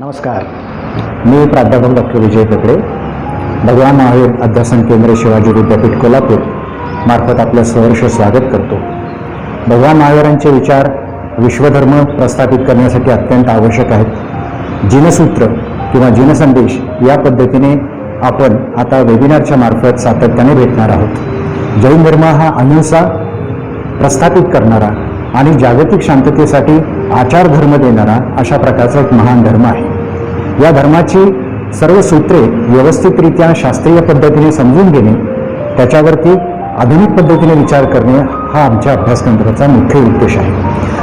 नमस्कार, मी प्राध्यापक डॉक्टर विजय ककडे, भगवान महावीर अध्यासन केंद्र शिवाजी विद्यापीठ कोल्हापूर मार्फत आपलं सहर्ष स्वागत करतो. भगवान महावीरांचे विचार विश्वधर्म प्रस्थापित करण्यासाठी अत्यंत आवश्यक आहेत. जिनसूत्र किंवा जिनसंदेश या पद्धतीने आपण आता वेबिनारच्या मार्फत सातत्याने भेटणार आहोत. जैन धर्म हा अहिंसा प्रस्थापित करणारा आणि जागतिक शांततेसाठी आचार धर्म देणारा अशा प्रकारचा एक महान धर्म आहे. या धर्माची सर्व सूत्रे व्यवस्थितरित्या शास्त्रीय पद्धतीने समजून घेणे, त्याच्यावरती आधुनिक पद्धतीने विचार करणे हा आमच्या अभ्यासकेंद्राचा मुख्य उद्देश आहे.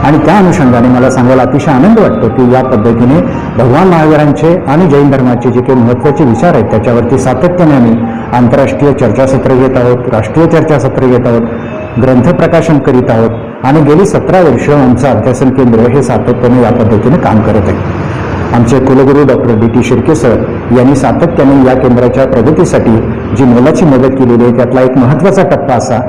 आणि त्या अनुषंगाने मला सांगायला अतिशय आनंद वाटतो की या पद्धतीने भगवान महावीरांचे आणि जैन धर्माचे जे काही महत्त्वाचे विचार आहेत त्याच्यावरती सातत्याने आम्ही आंतरराष्ट्रीय चर्चासत्र घेत आहोत, राष्ट्रीय चर्चासत्र घेत आहोत, ग्रंथ प्रकाशन करीत आहोत आणि गेली 17 वर्ष आमचं अध्यासन केंद्र हे सातत्याने या पद्धतीने काम करत आहे. आमचे कुलगुरू डॉक्टर डी.टी. शिर्के सर यांनी सातत्याने या केंद्राच्या प्रगतीसाठी जी मोलाची मदत केलेली आहे त्यातला एक महत्त्वाचा टप्पा असा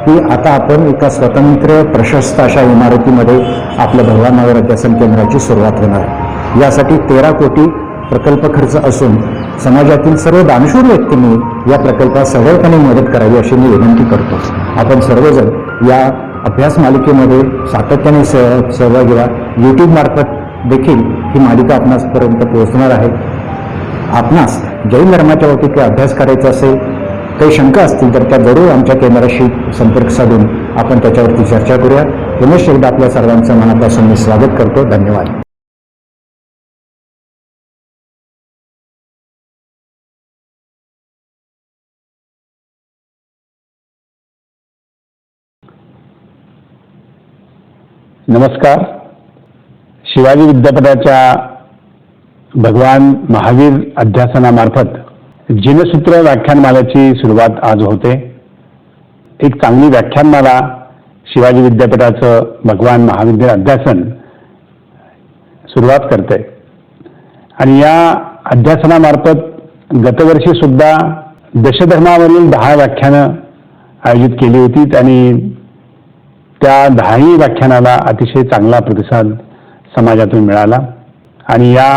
की आता आपण एका स्वतंत्र प्रशस्त अशा इमारतीमध्ये आपलं भगवान महावीर अध्यासन केंद्राची सुरुवात होणार आहे. यासाठी 13 कोटी प्रकल्प खर्च असून समाजातील सर्व दानशूर व्यक्तींनी या प्रकल्पात सगळ्यापणे मदत करावी अशी मी विनंती करतो. आपण सर्वजण या अभ्यास मालिकेमध्ये सातत्याने सहभागी व्हा. यूट्यूब मार्फत देखील ही मालिका आपणासपर्यंत पोहोचणार आहे. आपणास जैन धर्माच्या बाबतीत काही अभ्यास करायचा असेल, काही शंका असतील तर त्या जरूर आमच्या केंद्राशी संपर्क साधून आपण त्याच्यावरती चर्चा करूया. पुनश्च एकदा आपल्या सर्वांचं मनापासून मी स्वागत करतो. धन्यवाद. नमस्कार. शिवाजी विद्यापीठाच्या भगवान महावीर अध्यासनामार्फत जिनसूत्र व्याख्यानमालेची सुरुवात आज होते. एक चांगली व्याख्यानमाला शिवाजी विद्यापीठाचं भगवान महावीर अध्यासन सुरुवात करते आणि या अध्यासनामार्फत गतवर्षी सुद्धा दशधर्मावरील 10 व्याख्यानं आयोजित केली होती आणि त्या 10ही व्याख्यानाला अतिशय चांगला प्रतिसाद समाजातून मिळाला आणि या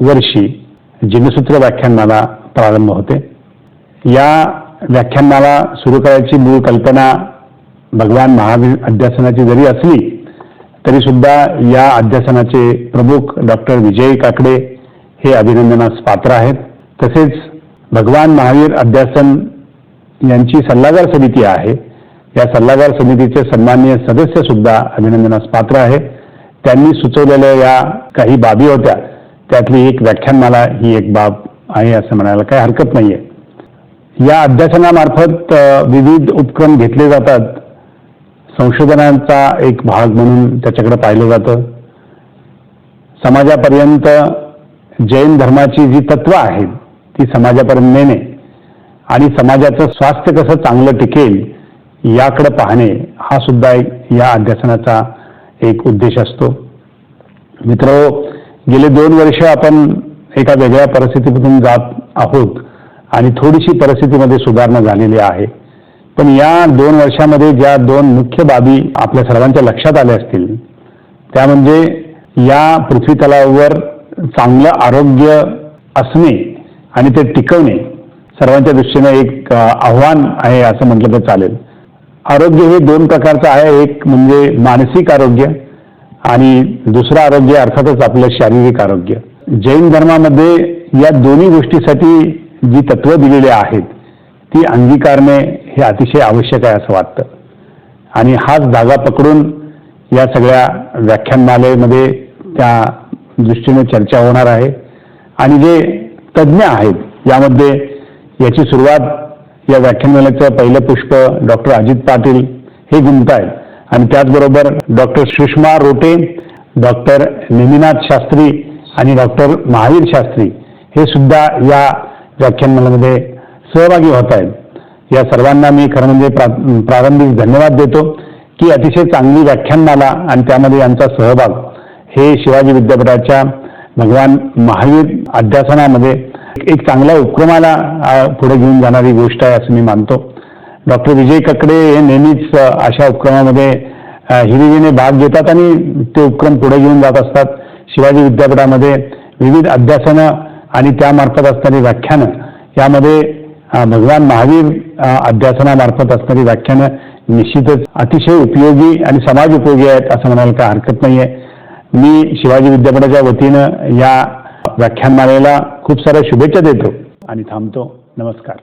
वर्षी जिनसूत्र व्याख्यानमाला प्रारंभ होते. या व्याख्यानमाला सुरू करायची मूळ कल्पना भगवान महावीर अध्यासनाची जरी असली तरी सुद्धा या अध्यासनाचे प्रमुख डॉक्टर विजय काकडे हे अभिनंदनास पात्र आहेत. तसेच भगवान महावीर अध्यासन यांची सल्लागार समिती आहे. या सल्लागार समितीचे सन्माननीय सदस्य सुद्धा अभिनंदनास पात्र आहे. त्यांनी सुचवलेल्या या काही बाबी होत्या, त्यातली एक व्याख्यानमाला ही एक बाब आहे असं म्हणायला काही हरकत नाहीये. या अध्यासनामार्फत विविध उपक्रम घेतले जातात. संशोधनाचा एक भाग म्हणून त्याच्याकडे पाहिलं जातं. समाजापर्यंत जैन धर्माची जी तत्व आहेत ती समाजापर्यंत नेणे आणि समाजाचं स्वास्थ्य कसं चांगलं टिकेल याकडे पाहणे हा सुद्धा या अध्यासनाचा एक उद्देश असतो. मित्रहो, गेले 2 वर्ष आपण एका वेगळ्या परिस्थितीमधून जात आहोत आणि थोडीशी परिस्थितीमध्ये सुधारणा झालेली आहे. पण या 2 वर्षामध्ये ज्या 2 मुख्य बाबी आपल्या सर्वांच्या लक्षात आल्या असतील त्या म्हणजे या पृथ्वीतलावर चांगलं आरोग्य असणे आणि ते टिकवणे सर्वांच्या दृष्टीने एक आव्हान आहे असं म्हटलं तर चालेल. आरोग्य हे 2 प्रकारचं आहे. एक म्हणजे मानसिक आरोग्य आणि दुसरं आरोग्य अर्थातच आपलं शारीरिक आरोग्य. जैन धर्मामध्ये या दोन्ही गोष्टीसाठी जी तत्व दिलेली आहेत ती अंगीकारणे हे अतिशय आवश्यक आहे असं वाटतं. आणि हाच धागा पकडून या सगळ्या व्याख्यानमालेमध्ये त्या दृष्टीने चर्चा होणार आहे. आणि जे तज्ज्ञ आहेत यामध्ये याची सुरुवात या व्याख्यानमालेचं पहिलं पुष्प डॉक्टर अजित पाटील हे गुंत आहेत आणि त्याचबरोबर डॉक्टर सुषमा रोटे, डॉक्टर नेमिनाथ शास्त्री आणि डॉक्टर महावीर शास्त्री हे सुद्धा या व्याख्यानमालेमध्ये सहभागी होत आहेत. या सर्वांना मी खरं म्हणजे प्रारंभिक धन्यवाद देतो की अतिशय चांगली व्याख्यानमाला आणि त्यामध्ये यांचा सहभाग हे शिवाजी विद्यापीठाच्या भगवान महावीर अध्यासनामध्ये एक चांगल्या उपक्रमाला पुढे घेऊन जाणारी गोष्ट आहे असं मी मानतो. डॉक्टर विजय ककडे हे नेहमीच अशा उपक्रमामध्ये हिरिरीने भाग घेतात आणि ते उपक्रम पुढे घेऊन जात असतात. शिवाजी विद्यापीठामध्ये विविध अध्यासनं आणि त्यामार्फत असणारी व्याख्यानं, यामध्ये भगवान महावीर अध्यासनामार्फत असणारी व्याख्यानं निश्चितच अतिशय उपयोगी आणि समाज उपयोगी आहेत असं म्हणायला काही हरकत नाही आहे. मी शिवाजी विद्यापीठाच्या वतीनं या व्याख्यानमालेला खूप साऱ्या शुभेच्छा देतो आणि थांबतो. नमस्कार.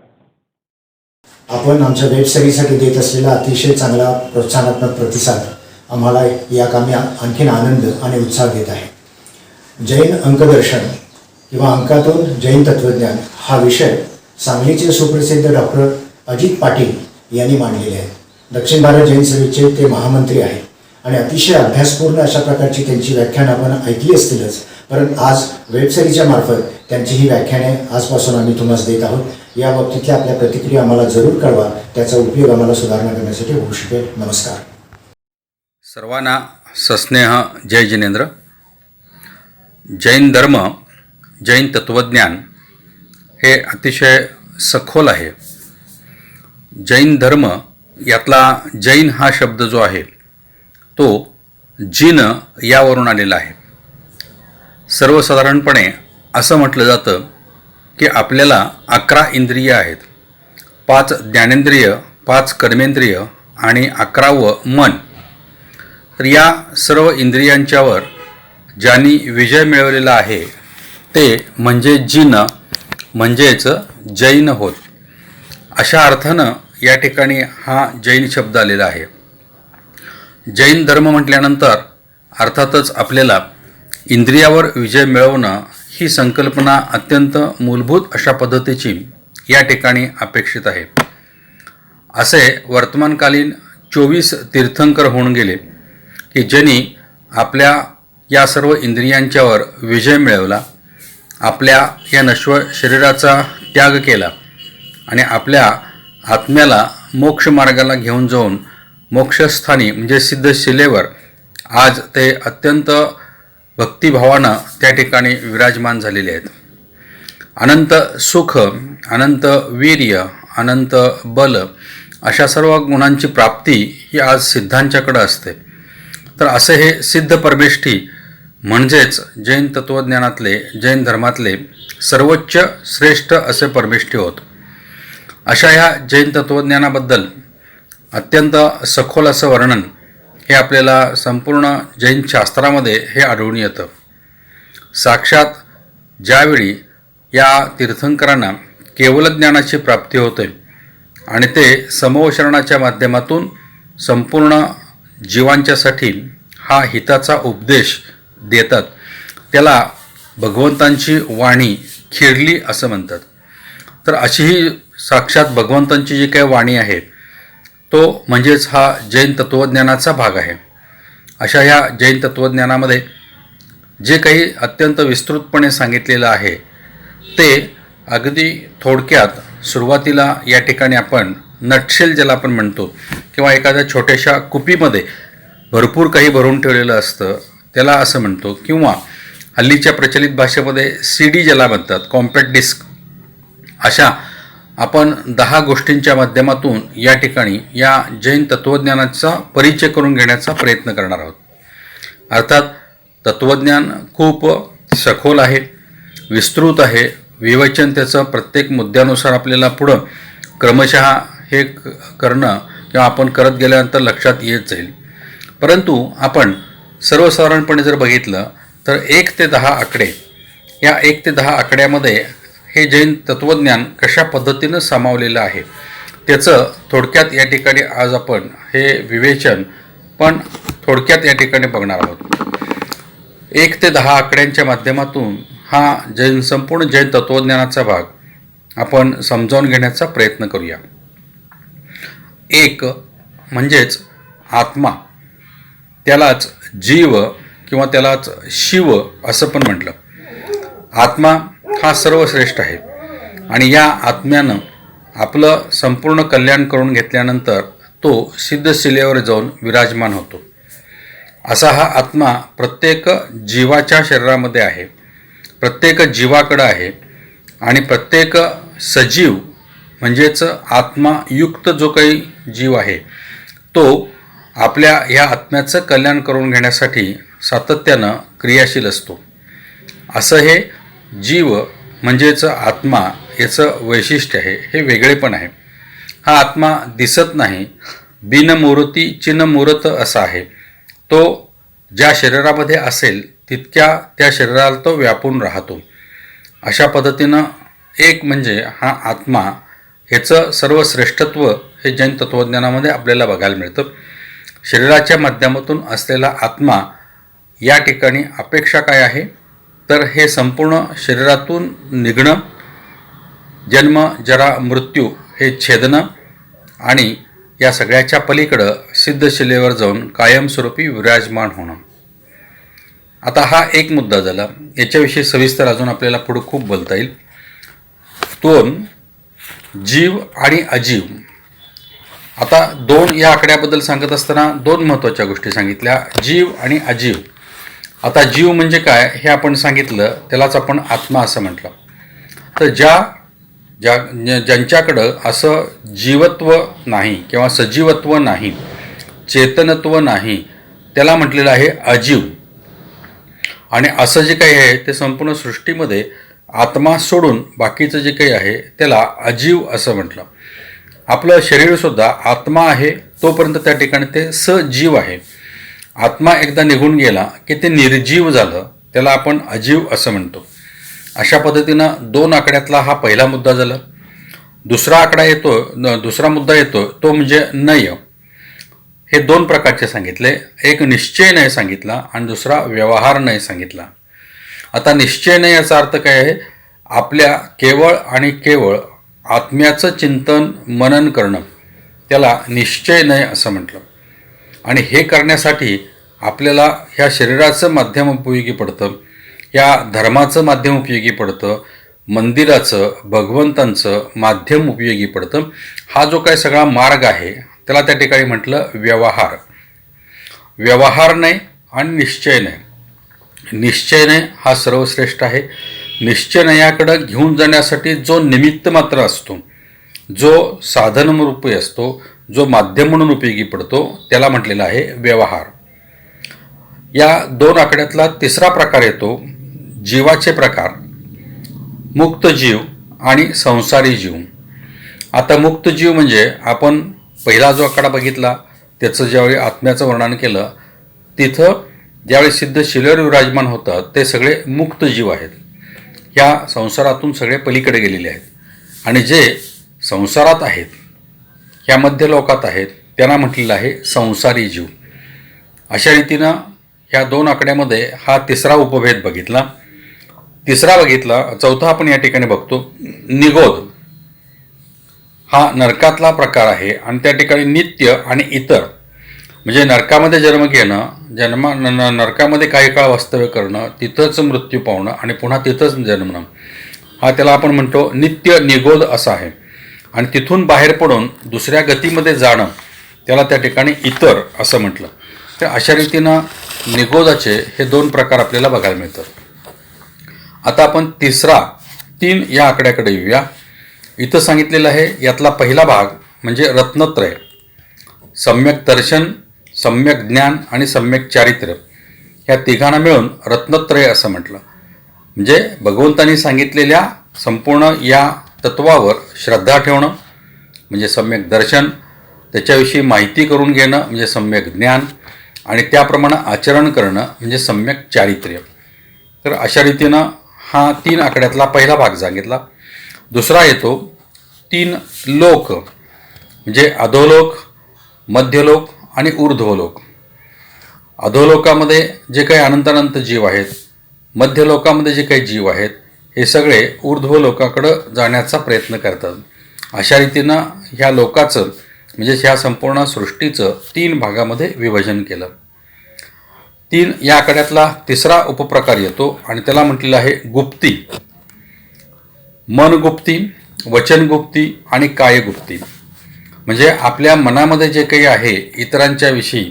आपण आमच्या वेब सिरीजसाठी देत असलेला अतिशय चांगला प्रोत्साहनात्मक प्रतिसाद आम्हाला या कामी आणखीन आनंद आणि उत्साह देत आहे. जैन अंकदर्शन किंवा अंकातून जैन तत्त्वज्ञान हा विषय सांगलीचे सुप्रसिद्ध डॉक्टर अजित पाटील यांनी मांडलेले आहे. दक्षिण भारत जैन सभेचे ते महामंत्री आहेत आणि अतिशय अभ्यासपूर्ण अशा प्रकारची त्यांची व्याख्यानं आपण ऐकली असतीलच, परंतु आज वेब सिरीजच्या मार्फत त्यांची ही व्याख्याने आजपासून आम्ही तुम्हाला देत आहोत. या बाबतीतल्या आपल्या प्रतिक्रिया आम्हाला जरूर कळवा, त्याचा उपयोग आम्हाला सुधारणा करण्यासाठी होऊ शकेल. नमस्कार. सर्वांना सस्नेह जय जिनेंद्र. जैन धर्म, जैन तत्त्वज्ञान हे अतिशय सखोल आहे. जैन धर्म यातला जैन हा शब्द जो आहे तो जिन यावरून आलेला आहे. सर्वसाधारणपणे असं म्हटलं जातं की आपल्याला 11 इंद्रिय आहेत, 5 ज्ञानेंद्रिय, 5 कर्मेंद्रिय आणि 11वं मन. तर या सर्व इंद्रियांच्यावर ज्यांनी विजय मिळवलेला आहे ते म्हणजे जिन, म्हणजेच जैन होत. अशा अर्थानं या ठिकाणी हा जैन शब्द आलेला आहे. जैन धर्म म्हटल्यानंतर अर्थातच आपल्याला इंद्रियावर विजय मिळवणं ही संकल्पना अत्यंत मूलभूत अशा पद्धतीची या ठिकाणी अपेक्षित आहे. असे वर्तमानकालीन 24 तीर्थंकर होऊन गेले की ज्यांनी आपल्या या सर्व इंद्रियांच्यावर विजय मिळवला, आपल्या या नश्वर शरीराचा त्याग केला आणि आपल्या आत्म्याला मोक्षमार्गाला घेऊन जाऊन मोक्षस्थानी म्हणजे सिद्धशिलेवर आज ते अत्यंत भक्तिभावानं त्या ठिकाणी विराजमान झालेले आहेत. अनंत सुख, अनंत वीर्य, अनंत बल अशा सर्व गुणांची प्राप्ती ही आज सिद्धांच्याकडं असते. तर असे हे सिद्ध परमेष्ठी म्हणजेच जैन तत्त्वज्ञानातले, जैन धर्मातले सर्वोच्च श्रेष्ठ असे परमेष्ठी होत. अशा ह्या जैन तत्त्वज्ञानाबद्दल अत्यंत सखोल असं वर्णन हे आपल्याला संपूर्ण जैन शास्त्रामध्ये हे आढळून येतं. साक्षात ज्यावेळी या तीर्थंकरांना केवल ज्ञानाची प्राप्ती होते आणि ते समवचरणाच्या माध्यमातून संपूर्ण जीवांच्यासाठी हा हिताचा उपदेश देतात, त्याला भगवंतांची वाणी खिळली असं म्हणतात. तर अशी ही साक्षात भगवंतांची जी काही वाणी आहे तो म्हणजेच हा जैन तत्त्वज्ञानाचा भाग आहे. अशा ह्या जैन तत्त्वज्ञानामध्ये जे काही अत्यंत विस्तृतपणे सांगितलेलं आहे ते अगदी थोडक्यात सुरुवातीला या ठिकाणी आपण नटशेल ज्याला आपण म्हणतो किंवा एखाद्या छोट्याशा कुपीमध्ये भरपूर काही भरून ठेवलेलं असतं त्याला असं म्हणतो, किंवा हल्लीच्या प्रचलित भाषेमध्ये CD ज्याला म्हणतात, कॉम्पॅक्ट डिस्क, अशा आपण 10 गोष्टींच्या माध्यमातून या ठिकाणी या जैन तत्त्वज्ञानाचा परिचय करून घेण्याचा प्रयत्न करणार आहोत. अर्थात तत्त्वज्ञान खूप सखोल आहे, विस्तृत आहे. विवेचन त्याचं प्रत्येक मुद्द्यानुसार आपल्याला पुढं क्रमशः हे करणं किंवा आपण करत गेल्यानंतर लक्षात येत जाईल. परंतु आपण सर्वसाधारणपणे जर बघितलं तर 1 ते 10 आकडे, या 1 ते 10 आकड्यामध्ये हे जैन तत्त्वज्ञान कशा पद्धतीनं सामावलेलं आहे त्याचं थोडक्यात या ठिकाणी आज आपण हे विवेचन पण थोडक्यात या ठिकाणी बघणार आहोत. 1 ते 10 आकड्यांच्या माध्यमातून हा संपूर्ण जैन तत्त्वज्ञानाचा भाग आपण समजावून घेण्याचा प्रयत्न करूया. 1 म्हणजेच आत्मा, त्यालाच जीव किंवा त्यालाच शिव असं पण म्हटलं. आत्मा हा सर्वश्रेष्ठ आहे आणि या आत्म्यानं आपलं संपूर्ण कल्याण करून घेतल्यानंतर तो सिद्धशिलेवर जाऊन विराजमान होतो. असा हा आत्मा प्रत्येक जीवाच्या शरीरामध्ये आहे, प्रत्येक जीवाकडं आहे आणि प्रत्येक सजीव म्हणजेच आत्मायुक्त जो काही जीव आहे तो आपल्या ह्या आत्म्याचं कल्याण करून घेण्यासाठी सातत्यानं क्रियाशील असतो. असं हे जीव म्हणजेच आत्मा याचं वैशिष्ट्य आहे, हे वेगळेपण आहे. हा आत्मा दिसत नाही, बिनमूर्ती चिन्मूर्त असा आहे. तो ज्या शरीरामध्ये असेल तितक्या त्या शरीराला तो व्यापून राहतो. अशा पद्धतीनं एक म्हणजे हा आत्मा ह्याचं सर्वश्रेष्ठत्व हे जैन तत्त्वज्ञानामध्ये आपल्याला बघायला मिळतं. शरीराच्या माध्यमातून असलेला आत्मा या ठिकाणी अपेक्षा काय आहे, तर हे संपूर्ण शरीरातून निघणं, जन्म जरा मृत्यू हे छेदणं आणि या सगळ्याच्या पलीकडं सिद्धशिलेवर जाऊन कायमस्वरूपी विराजमान होणं. आता हा एक मुद्दा झाला. याच्याविषयी सविस्तर अजून आपल्याला पुढे खूप बोलता येईल. दोन, जीव आणि अजीव. आता दोन या आकड्याबद्दल सांगत असताना दोन महत्त्वाच्या गोष्टी सांगितल्या, जीव आणि अजीव. आता जीव म्हणजे काय हे आपण सांगितलं, त्यालाच आपण आत्मा असं म्हटलं. तर ज्यांच्याकडं असं जीवत्व नाही किंवा सजीवत्व नाही, चेतनत्व नाही, त्याला म्हटलेलं आहे अजीव. आणि असं जे काही आहे ते संपूर्ण सृष्टीमध्ये आत्मा सोडून बाकीचं जे काही आहे त्याला अजीव असं म्हटलं. आपलं शरीरसुद्धा आत्मा आहे तोपर्यंत त्या ठिकाणी ते सजीव आहे. आत्मा एकदा निघून गेला की ते निर्जीव झालं, त्याला आपण अजीव असं म्हणतो. अशा पद्धतीनं दोन आकड्यातला हा पहिला मुद्दा झाला. दुसरा मुद्दा येतो तो म्हणजे नय. हे दोन प्रकारचे सांगितले. एक निश्चय नय सांगितला आणि दुसरा व्यवहार नय सांगितला. आता निश्चय नय याचा अर्थ काय आहे, आपल्या केवळ आणि केवळ आत्म्याचं चिंतन मनन करणं, त्याला निश्चय नय असं म्हटलं. आणि हे करण्यासाठी आपल्याला ह्या शरीराचं माध्यम उपयोगी पडतं, या धर्माचं माध्यम उपयोगी पडतं, मंदिराचं भगवंतांचं माध्यम उपयोगी पडतं. हा जो काय सगळा मार्ग आहे त्याला त्या ठिकाणी म्हटलं व्यवहार. व्यवहार नाही आणि निश्चय नाही. निश्चय नाही हा सर्वश्रेष्ठ आहे. निश्चय नयाकडं घेऊन जाण्यासाठी जो निमित्त मात्र असतो, जो साधन रूपी असतो, जो माध्यम म्हणून उपयोगी पडतो, त्याला म्हटलेला आहे व्यवहार. या दोन आकड्यातला तिसरा प्रकार येतो जीवाचे प्रकार, मुक्त जीव आणि संसारी जीव. आता मुक्त जीव म्हणजे आपण पहिला जो आकडा बघितला त्याचं ज्यावेळी आत्म्याचं वर्णन केलं, तिथं ज्यावेळी सिद्ध शिलेवर विराजमान होतात ते सगळे मुक्त जीव आहेत. ह्या संसारातून सगळे पलीकडे गेलेले आहेत. आणि जे संसारात आहेत, ह्या मध्य लोकात आहेत, त्यांना म्हटलेलं आहे संसारी जीव. अशा रीतीनं ह्या दोन आकड्यामध्ये हा तिसरा उपभेद बघितला. तिसरा बघितला. चौथा आपण या ठिकाणी बघतो निगोध. हा नरकातला प्रकार आहे आणि त्या ठिकाणी नित्य आणि इतर म्हणजे नरकामध्ये जन्म घेणं, नरकामध्ये काही काळ वास्तव्य करणं, तिथंच मृत्यू पावणं आणि पुन्हा तिथंच जन्मणं, हा त्याला आपण म्हणतो नित्य निगोध असा आहे. आणि तिथून बाहेर पडून दुसऱ्या गतीमध्ये जाणं, त्याला त्या ठिकाणी इतर असं म्हटलं. तर अशा रीतीनं निगोधाचे हे दोन प्रकार आपल्याला बघायला मिळतात. आता आपण तिसरा 3 या आकड्याकडे येऊया. इथं सांगितलेलं आहे यातला पहिला भाग म्हणजे रत्नत्रय, सम्यक दर्शन, सम्यक ज्ञान आणि सम्यक चारित्र्य. ह्या तिघांना मिळून रत्नत्रय असं म्हटलं. म्हणजे भगवंतांनी सांगितलेल्या संपूर्ण या तत्वावर श्रद्धा ठेवणं म्हणजे सम्यक दर्शन, त्याच्याविषयी माहिती करून घेणं म्हणजे सम्यक ज्ञान आणि त्याप्रमाणे आचरण करणं म्हणजे सम्यक चारित्र्य. तर अशा रीतीनं हा 3 आकड्यातला पहिला भाग सांगितला. दुसरा येतो 3 लोक म्हणजे अधोलोक, मध्यलोक आणि ऊर्ध्वलोक. अधोलोकामध्ये जे काही अनंत जीव आहेत, मध्यलोकामध्ये जे काही जीव आहेत, हे सगळे ऊर्ध्वलोकाकडं जाण्याचा प्रयत्न करतात. अशा रीतीनं ह्या लोकाचं म्हणजे ह्या संपूर्ण सृष्टीचं 3 भागामध्ये विभाजन केलं. 3 या आकड्यातला तिसरा उपप्रकार येतो आणि त्याला म्हटलेलं आहे गुप्ती. मनगुप्ती, वचनगुप्ती आणि कायगुप्ती. म्हणजे आपल्या मनामध्ये जे काही आहे इतरांच्या विषयी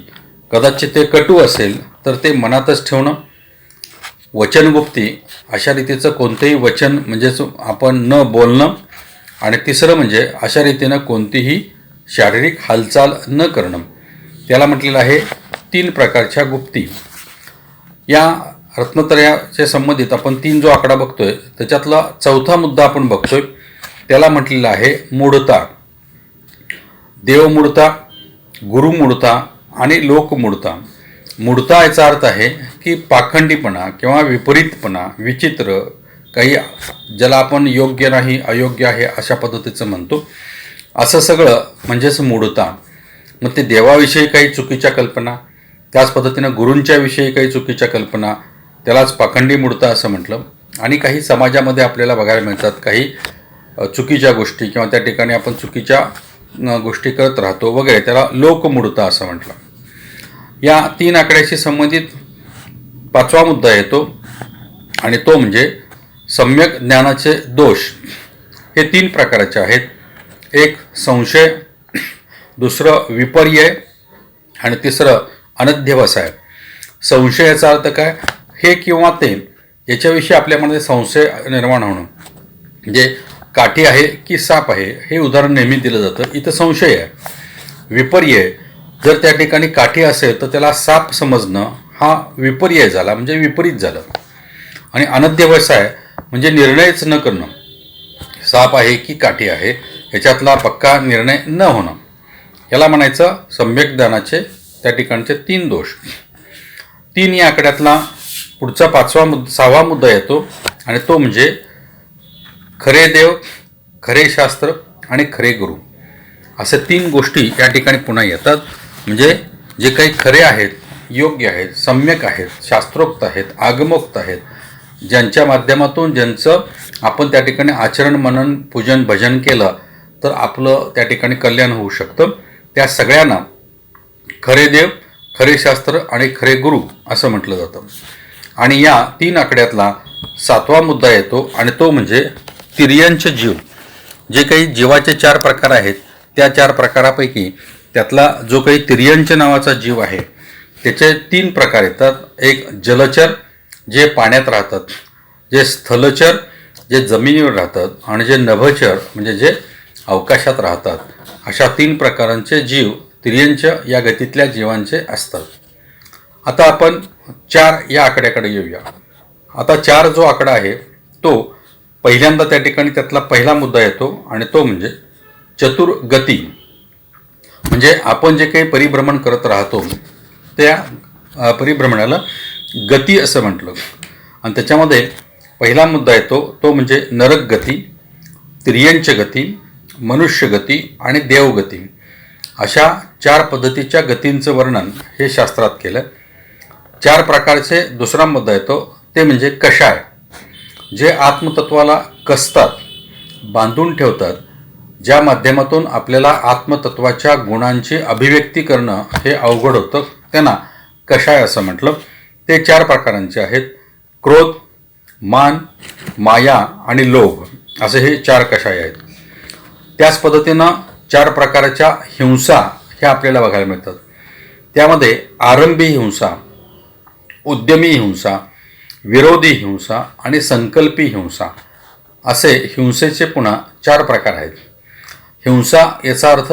कदाचित ते कटू असेल तर ते मनातच ठेवणं. वचनगुप्ती अशा रीतीचं कोणतेही वचन म्हणजेच आपण न बोलणं. आणि तिसरं म्हणजे अशा रीतीनं कोणतीही शारीरिक हालचाल न करणं, त्याला म्हटलेलं आहे 3 प्रकारच्या गुप्ती. या रत्नत्रयाचे संबंधित आपण 3 जो आकडा बघतोय त्याच्यातला चौथा मुद्दा आपण बघतोय, त्याला म्हटलेलं आहे मूढता. देवमूढता, गुरुमूढता आणि लोकमूढता. मूढता याचा अर्थ आहे की पाखंडीपणा किंवा विपरीतपणा, विचित्र, काही ज्याला आपण योग्य नाही, अयोग्य आहे अशा पद्धतीचं म्हणतो, असं सगळं म्हणजेच मूढता. मग ते देवाविषयी काही चुकीच्या कल्पना, त्याच पद्धतीनं गुरूंच्या विषयी काही चुकीच्या कल्पना, त्यालाच पाखंडी मूढता असं म्हटलं. आणि काही समाजामध्ये आपल्याला बघायला मिळतात काही चुकीच्या गोष्टी किंवा त्या ठिकाणी आपण चुकीच्या गोष्टी करत राहतो वगैरे, त्याला लोकमूढता असं म्हटलं. या 3 आकड्याशी संबंधित 5वा मुद्दा येतो आणि तो म्हणजे सम्यक ज्ञानाचे दोष. हे 3 प्रकारचे आहेत. एक संशय, दुसरं विपर्यय आणि तिसरं अनध्यवसाय. संशयाचा अर्थ काय, हे किंवा ते याच्याविषयी आपल्यामध्ये संशय निर्माण होणं. म्हणजे काठी आहे की साप आहे हे उदाहरण नेहमी दिलं जातं, इथं संशय आहे. विपर्यय, जर त्या ठिकाणी काठी असेल तर त्याला साप समजणं हा विपर्यय झाला, म्हणजे विपरीत झालं. आणि अनध्यवसाय म्हणजे निर्णयच न करणं, साप आहे की काठी आहे याच्यातला पक्का निर्णय न होणं, याला म्हणायचं सम्यक ज्ञानाचे त्या ठिकाणचे 3 दोष. 3 या आकड्यातला पुढचा 6वा मुद्दा येतो आणि तो म्हणजे खरे देव, खरे शास्त्र आणि खरे गुरु. असे 3 गोष्टी या ठिकाणी पुन्हा येतात. म्हणजे जे काही खरे आहेत, योग्य आहेत, सम्यक आहेत, शास्त्रोक्त आहेत, आगमोक्त आहेत, ज्यांच्या माध्यमातून ज्यांचं आपण त्या ठिकाणी आचरण, मनन, पूजन, भजन केलं तर आपलं त्या ठिकाणी कल्याण होऊ शकतं, त्या सगळ्यांना खरे देव, खरे शास्त्र आणि खरे गुरु असं म्हटलं जातं. आणि या 3 आकड्यातला 7वा मुद्दा येतो आणि तो म्हणजे तिर्यंच जीव. जे काही जीवाचे 4 प्रकार आहेत त्या 4 प्रकारापैकी त्यातला जो काही तिर्यंच नावाचा जीव आहे त्याचे 3 प्रकार येतात. एक जलचर जे पाण्यात राहतात, जे स्थलचर जे जमिनीवर राहतात आणि जे नभचर म्हणजे जे अवकाशात राहतात. अशा 3 प्रकारांचे जीव तिर्यंच या गतीतल्या जीवांचे असतात. आता आपण 4 या आकड्याकडे येऊया. आता 4 जो आकडा आहे तो पहिल्यांदा त्या ठिकाणी त्यातला पहिला मुद्दा येतो आणि तो म्हणजे चतुर्गती. म्हणजे आपण जे काही परिभ्रमण करत राहतो त्या परिभ्रमणाला गती असं म्हटलं. आणि त्याच्यामध्ये पहिला मुद्दा येतो तो म्हणजे नरक गती, तिर्यंच गती, मनुष्य गती आणि देवगती. अशा 4 पद्धतीच्या गतींचं वर्णन हे शास्त्रात केलं. 4 प्रकारचे दुसरा मुद्दा येतो ते म्हणजे कषाय, जे आत्मतत्वाला कसतात, बांधून ठेवतात, ज्या माध्यमातून आपल्याला आत्मतत्वाच्या गुणांची अभिव्यक्ती करणं हे अवघड होतं, त्यांना कषाय असं म्हटलं. ते 4 प्रकारांचे आहेत. क्रोध, मान, माया आणि लोभ असे हे 4 कषाय आहेत. त्याच पद्धतीनं 4 प्रकारच्या हिंसा ह्या आपल्याला बघायला मिळतात. त्यामध्ये आरंभी हिंसा, उद्यमी हिंसा, विरोधी हिंसा आणि संकल्पी हिंसा असे हिंसेचे पुन्हा 4 प्रकार आहेत. हिंसा याचा अर्थ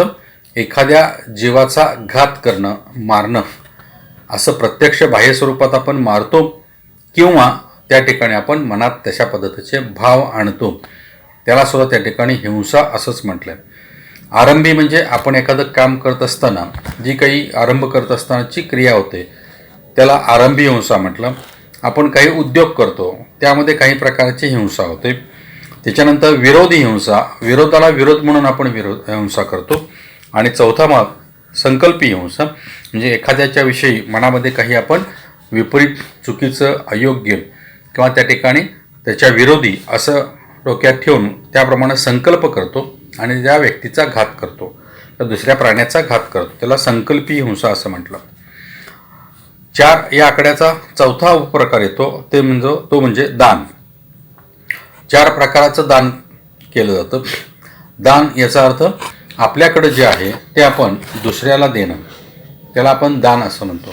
एखाद्या जीवाचा घात करणं, मारणं. असं प्रत्यक्ष बाह्य स्वरूपात आपण मारतो किंवा त्या ठिकाणी आपण मनात तशा पद्धतीचे भाव आणतो, त्याला सुद्धा त्या ठिकाणी हिंसा असंच म्हटलं. आरंभी म्हणजे आपण एखादं काम करत असताना जी काही आरंभ करत असतानाची क्रिया होते त्याला आरंभी हिंसा म्हटलं. आपण काही उद्योग करतो त्यामध्ये काही प्रकारची हिंसा होते. त्याच्यानंतर विरोधी हिंसा, विरोधाला विरोध म्हणून आपण हिंसा करतो. आणि चौथा भाग संकल्पी हिंसा, म्हणजे एखाद्याच्या विषयी मनामध्ये काही आपण विपरीत, चुकीचं, अयोग्य किंवा त्या ठिकाणी त्याच्या विरोधी असं डोक्यात ठेवून त्याप्रमाणे संकल्प करतो आणि त्या व्यक्तीचा घात करतो, तर दुसऱ्या प्राण्याचा घात करतो, त्याला संकल्पी हिंसा असं म्हटलं. 4 या आकड्याचा चौथा उपप्रकार येतो तो म्हणजे दान. 4 प्रकाराचं दान केलं जातं. दान याचा अर्थ आपल्याकडे जे आहे ते आपण दुसऱ्याला देणं, त्याला आपण दान असं म्हणतो.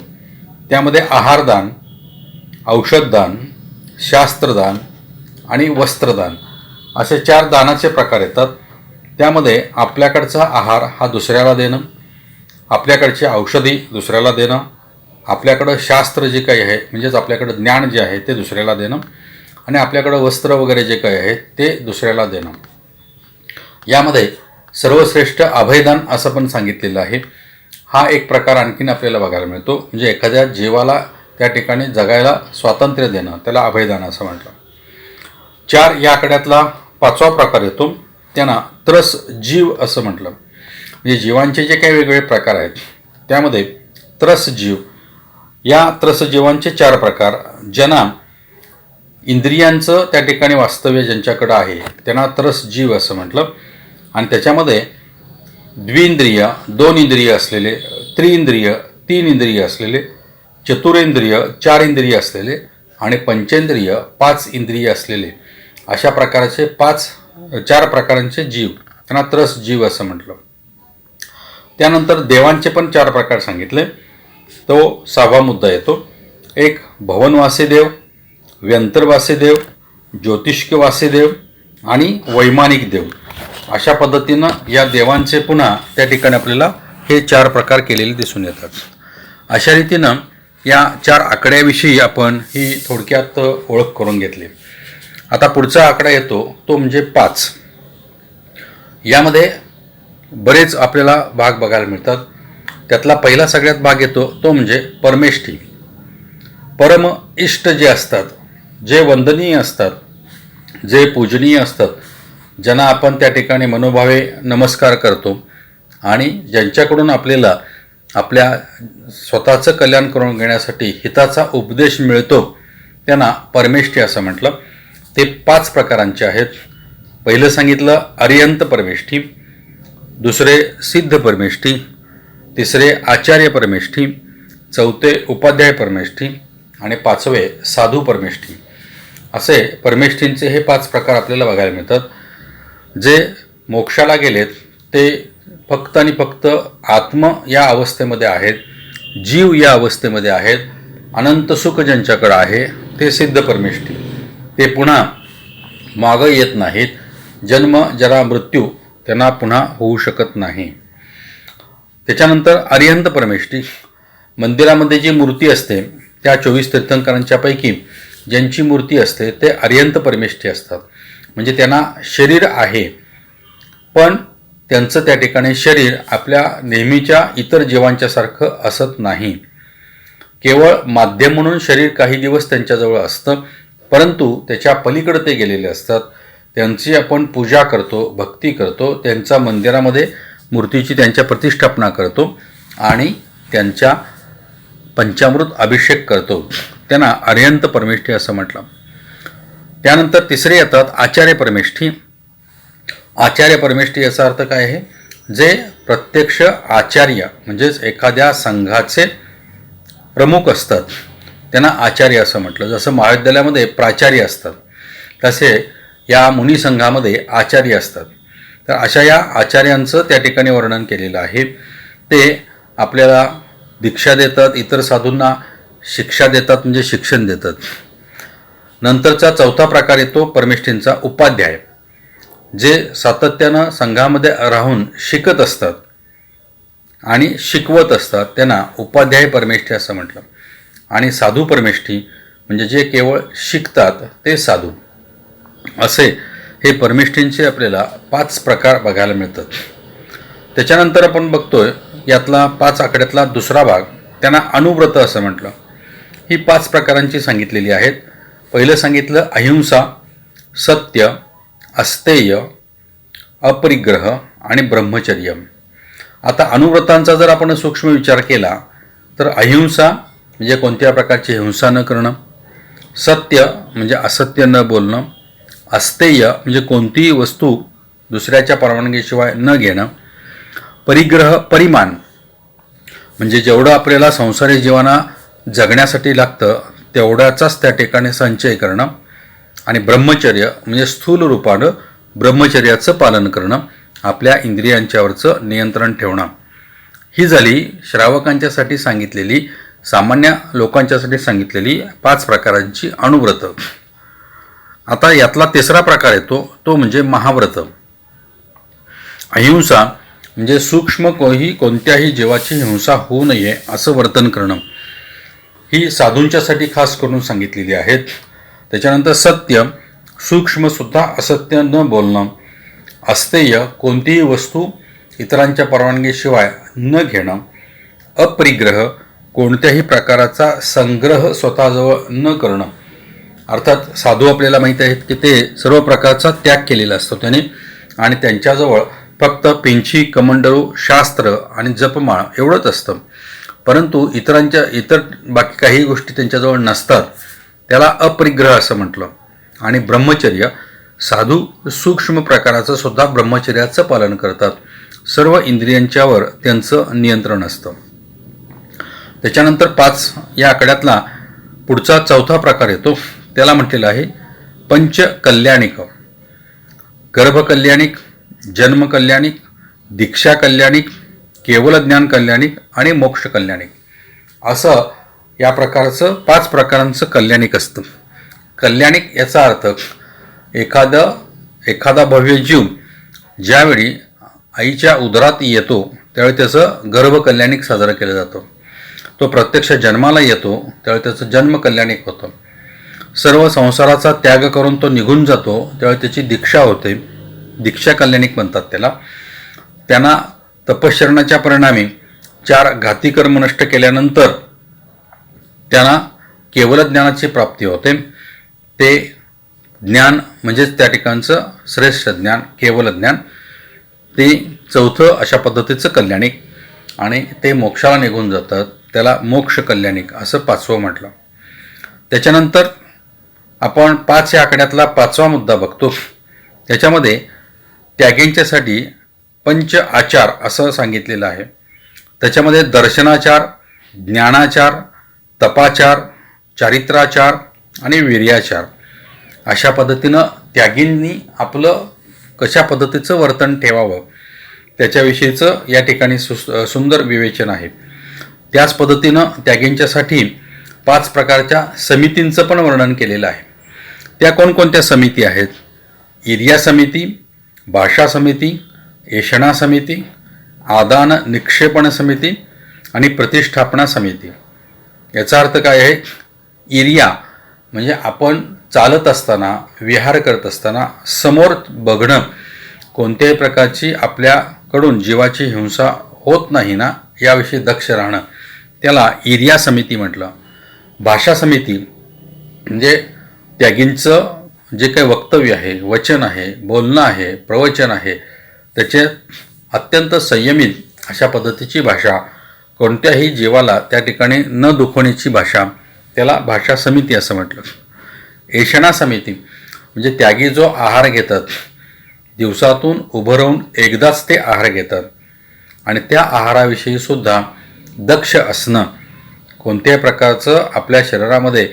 त्यामध्ये आहारदान, औषधदान, शास्त्रदान आणि वस्त्रदान असे 4 दानाचे प्रकार येतात. त्यामध्ये आपल्याकडचा आहार हा दुसऱ्याला देणं, आपल्याकडची औषधी दुसऱ्याला देणं, आपल्याकडं शास्त्र जे काही आहे म्हणजेच आपल्याकडं ज्ञान जे आहे ते दुसऱ्याला देणं आणि आपल्याकडं वस्त्र वगैरे जे काही आहे ते दुसऱ्याला देणं. यामध्ये सर्वश्रेष्ठ अभयदान असं पण सांगितलेलं आहे. हा एक प्रकार आणखीन आपल्याला बघायला मिळतो. म्हणजे एखाद्या जीवाला त्या ठिकाणी जगायला स्वातंत्र्य देणं त्याला अभयदान असं म्हटलं. 4 या आकड्यातला 5वा प्रकार येतो त्यांना त्रस जीव असं म्हटलं. म्हणजे जीवांचे जे काही वेगवेगळे प्रकार आहेत त्यामध्ये त्रस जीव, या त्रस जीवांचे 4 प्रकार. ज्यांना इंद्रियांचं त्या ठिकाणी वास्तव्य ज्यांच्याकडं आहे त्यांना त्रस जीव असं म्हटलं. आणि त्याच्यामध्ये द्विंद्रिय 2 इंद्रिय असलेले, त्रिइंद्रिय 3 इंद्रिय असलेले, चतुरेंद्रिय 4 इंद्रिय असलेले आणि पंचेंद्रिय 5 इंद्रिय असलेले अशा प्रकारचे 4 प्रकारांचे जीव त्यांना त्रस जीव असं म्हटलं. त्यानंतर देवांचे पण 4 प्रकार सांगितले. तो 6वा मुद्दा येतो. एक भवनवासी देव, व्यंतरवासी देव, ज्योतिष्कवासी देव आणि वैमानिक देव. अशा पद्धतीनं या देवांचे पुन्हा त्या ठिकाणी आपल्याला हे 4 प्रकार केलेले दिसून येतात. अशा रीतीनं या 4 आकड्याविषयी आपण ही थोडक्यात ओळख करून घेतली. आता पुढचा आकडा येतो तो म्हणजे 5. यामध्ये बरेच आपल्याला भाग बघायला मिळतात. त्यातला पहिला सगळ्यात भाग येतो तो म्हणजे परमेष्ठी. परम इष्ट जे असतात, जे वंदनीय असतात, जे पूजनीय असतात, ज्यांना आपण त्या ठिकाणी मनोभावे नमस्कार करतो आणि ज्यांच्याकडून आपल्याला आपल्या स्वतःचं कल्याण करून घेण्यासाठी हिताचा उपदेश मिळतो त्यांना परमेष्ठी असं म्हटलं. ते 5 प्रकारांचे आहेत. पहिलं सांगितलं अर्यंत परमेष्ठी, दुसरे सिद्ध परमेष्ठी, तिसरे आचार्य परमेष्ठी, चौथे उपाध्याय परमेष्ठी आणि 5वे साधू परमेष्ठी. असे परमेष्ठींचे हे 5 प्रकार आपल्याला बघायला मिळतात. जे मोक्षाला गेलेत ते फक्त आणि फक्त आत्म या अवस्थेमध्ये आहेत, जीव या अवस्थेमध्ये आहेत. अनंत सुख ज्यांच्याकडं आहे ते सिद्ध परमेष्ठी. ते पुन्हा मागं येत नाहीत. जन्म जरा मृत्यू त्यांना पुन्हा होऊ शकत नाही. त्याच्यानंतर अर्यंत परमेष्ठी. मंदिरामध्ये जी मूर्ती असते त्या 24 तीर्थंकरांच्यापैकी ज्यांची मूर्ती असते ते अर्यंत परमेष्ठी असतात. म्हणजे त्यांना शरीर आहे पण त्यांचं त्या ठिकाणी शरीर आपल्या नेहमीच्या इतर जीवांच्यासारखं असत नाही. केवळ माध्यम म्हणून शरीर काही दिवस त्यांच्याजवळ असतं, परंतु त्याच्या पलीकडे ते गेलेले असतात. त्यांची आपण पूजा करतो, भक्ती करतो, त्यांच्या मंदिरामध्ये मूर्तीची त्यांच्या प्रतिष्ठापना करतो आणि त्यांच्या पंचामृत अभिषेक करतो. त्यांना अर्यंत परमेष्ठी असं म्हटलं. त्यानंतर तिसरे येतात आचार्य परमेष्ठी. आचार्य परमेष्ठी याचा अर्थ काय आहे? जे प्रत्यक्ष आचार्य म्हणजेच एखाद्या संघाचे प्रमुख असतात त्यांना आचार्य असं म्हटलं. जसं महाविद्यालयामध्ये प्राचार्य असतात तसे या मुनी संघामध्ये आचार्य असतात. तर अशा या आचार्यांचं त्या ठिकाणी वर्णन केलेलं आहे. ते आपल्याला दीक्षा देतात, इतर साधूंना शिक्षा देतात म्हणजे शिक्षण देतात. नंतरचा 4था प्रकार येतो परमेष्ठींचा उपाध्याय. जे सातत्यानं संघामध्ये राहून शिकत असतात आणि शिकवत असतात त्यांना उपाध्याय परमेष्ठी असं म्हटलं. आणि साधू परमेष्ठी म्हणजे जे केवळ शिकतात ते साधू. असे हे परमेष्ठींचे आपल्याला 5 प्रकार बघायला मिळतात. त्याच्यानंतर आपण बघतोय यातला 5 आकड्यातला दुसरा भाग त्यांना अनुव्रत असं म्हटलं. ही 5 प्रकारांची सांगितलेली आहेत. पहिलं सांगितलं अहिंसा, सत्य, अस्तेय, अपरिग्रह आणि ब्रह्मचर्य. आता अनुव्रतांचा जर आपण सूक्ष्म विचार केला तर अहिंसा म्हणजे कोणत्या प्रकारची हिंसा न करणं, सत्य म्हणजे असत्य न बोलणं, अस्तेय म्हणजे कोणतीही वस्तू दुसऱ्याच्या परवानगीशिवाय न घेणं, परिग्रह परिमाण म्हणजे जेवढं आपल्याला संसारी जीवना जगण्यासाठी लागतं तेवढ्याचाच त्या ठिकाणी संचय करणं, आणि ब्रह्मचर्य म्हणजे स्थूल रूपानं ब्रह्मचर्याचं पालन करणं, आपल्या इंद्रियांच्यावरचं नियंत्रण ठेवणं. ही झाली श्रावकांच्यासाठी सांगितलेली, सामान्य लोकांच्यासाठी सांगितलेली 5 प्रकारांची अनुव्रत. आता यातला 3रा प्रकार येतो तो म्हणजे महाव्रत. अहिंसा म्हणजे सूक्ष्म कोणत्याही जीवाची हिंसा होऊ नये असं वर्तन करणं. ही साधूंच्यासाठी खास करून सांगितलेली आहेत. त्याच्यानंतर सत्य, सूक्ष्मसुद्धा असत्य न बोलणं, अस्तेय, कोणतीही वस्तू इतरांच्या परवानगीशिवाय न घेणं, अपरिग्रह, कोणत्याही प्रकाराचा संग्रह स्वतःजवळ न करणं. अर्थात साधू आपल्याला माहीत आहेत की ते सर्व प्रकारचा त्याग केलेला असतो त्याने, आणि त्यांच्याजवळ फक्त पेंची, कमंडलू, शास्त्र आणि जपमाळ एवढंच असतं. परंतु इतर बाकी काही गोष्टी त्यांच्याजवळ नसतात. त्याला अपरिग्रह असं म्हटलं. आणि ब्रह्मचर्य, साधू सूक्ष्म प्रकाराचं सुद्धा ब्रह्मचर्याचं पालन करतात. सर्व इंद्रियांच्यावर त्यांचं नियंत्रण असतं. त्याच्यानंतर 5 या आकड्यातला पुढचा 4था प्रकार येतो. त्याला म्हटलेलं आहे पंचकल्याणिक. गर्भकल्याणिक, जन्मकल्याणिक, दीक्षा कल्याणिक, केवल ज्ञान कल्याणिक आणि मोक्ष कल्याणिक असं या प्रकारचं 5 प्रकारांचं कल्याणिक असतं. कल्याणिक याचा अर्थ एखादा भव्य जीव ज्यावेळी आईच्या उदरात येतो त्यावेळी त्याचं गर्भकल्याणिक साजरं केलं जातं. तो प्रत्यक्ष जन्माला येतो त्यावेळी त्याचं जन्मकल्याणिक होतं. सर्व संसाराचा त्याग करून तो निघून जातो त्यावेळी त्याची दीक्षा होते, दीक्षा कल्याणिक म्हणतात त्याला. त्यांना तपश्चरणाच्या परिणामी 4 घाती कर्म नष्ट केल्यानंतर त्यांना केवल ज्ञानाची प्राप्ती होते. ते ज्ञान म्हणजेच त्या ठिकाणचं श्रेष्ठ ज्ञान, केवल ज्ञान, ते 4थं अशा पद्धतीचं कल्याणिक. आणि ते मोक्षाला निघून जातात, त्याला मोक्ष कल्याणिक असं 5वं म्हटलं. त्याच्यानंतर आपण 5 या आकड्यातला 5वा मुद्दा बघतो. त्याच्यामध्ये त्यागींच्यासाठी पंच आचार असं सांगितलेलं आहे. त्याच्यामध्ये दर्शनाचार, ज्ञानाचार, तपाचार, चारित्राचार आणि वीर्याचार अशा पद्धतीनं त्यागींनी आपलं कशा पद्धतीचं वर्तन ठेवावं त्याच्याविषयीचं या ठिकाणी सुंदर विवेचन आहे. त्याच पद्धतीनं त्यागींच्यासाठी 5 प्रकारच्या समितींचं पण वर्णन केलेलं आहे. त्या कोणकोणत्या समिती आहेत? ईर्या समिती, भाषा समिती, ऐषणा समिती, आदान निक्षेपण समिती आणि प्रतिष्ठापना समिती. याचा अर्थ काय आहे? ईर्या म्हणजे आपण चालत असताना, विहार करत असताना समोर बघणं, कोणत्याही प्रकारची आपल्याकडून जीवाची हिंसा होत नाही ना याविषयी दक्ष राहणं, त्याला ईर्या समिती म्हटलं. भाषा समिती म्हणजे त्यागींचं जे काही वक्तव्य आहे, वचन आहे, बोलणं आहे, प्रवचन आहे, त्याचे अत्यंत संयमित अशा पद्धतीची भाषा, कोणत्याही जीवाला त्या ठिकाणी न दुखवण्याची भाषा, त्याला भाषा समिती असं म्हटलं. ऐषणा समिती म्हणजे त्यागी जो आहार घेतात, दिवसातून उभं राहून एकदाच ते आहार घेतात आणि त्या आहाराविषयी सुद्धा दक्ष असणं, कोणत्याही प्रकारचं आपल्या शरीरामध्ये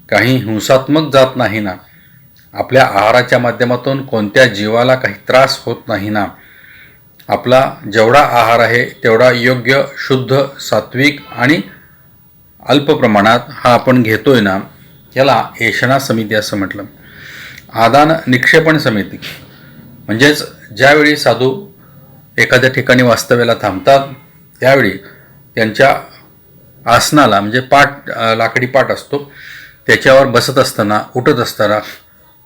काही हिंसात्मक जात नाही ना, आपल्या आहाराच्या माध्यमातून कोणत्या जीवाला काही त्रास होत नाही ना, आपला जेवढा आहार आहे तेवढा योग्य, शुद्ध, सात्विक आणि अल्प प्रमाणात हा आपण घेतोय ना, याला ऐषणा समिती असं म्हटलं. आदान निक्षेपण समिती म्हणजेच ज्यावेळी साधू एखाद्या ठिकाणी वास्तव्याला थांबतात त्यावेळी त्यांच्या आसनाला म्हणजे पाट, लाकडी पाट असतो, त्याच्यावर बसत असताना, उठत असताना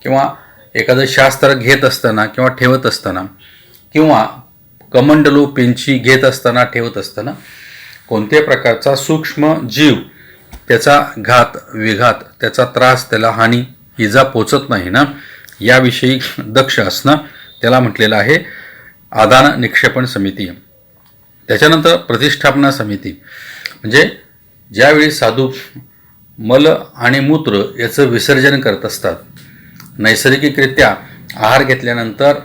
किंवा एखादं शास्त्र घेत असताना किंवा ठेवत असताना किंवा कमंडलू, पेंची घेत असताना, ठेवत असताना कोणत्याही प्रकारचा सूक्ष्म जीव त्याचा घात, विघात, त्याचा त्रास, त्याला हानी, इजा पोचत नाही ना याविषयी दक्ष असणं, त्याला म्हटलेलं आहे आदान निक्षेपण समिती. त्याच्यानंतर प्रतिष्ठापना समिती म्हणजे ज्यावेळी साधू मल आणि मूत्र याचं विसर्जन करत असतात, नैसर्गिकरित्या आहार घेतल्यानंतर,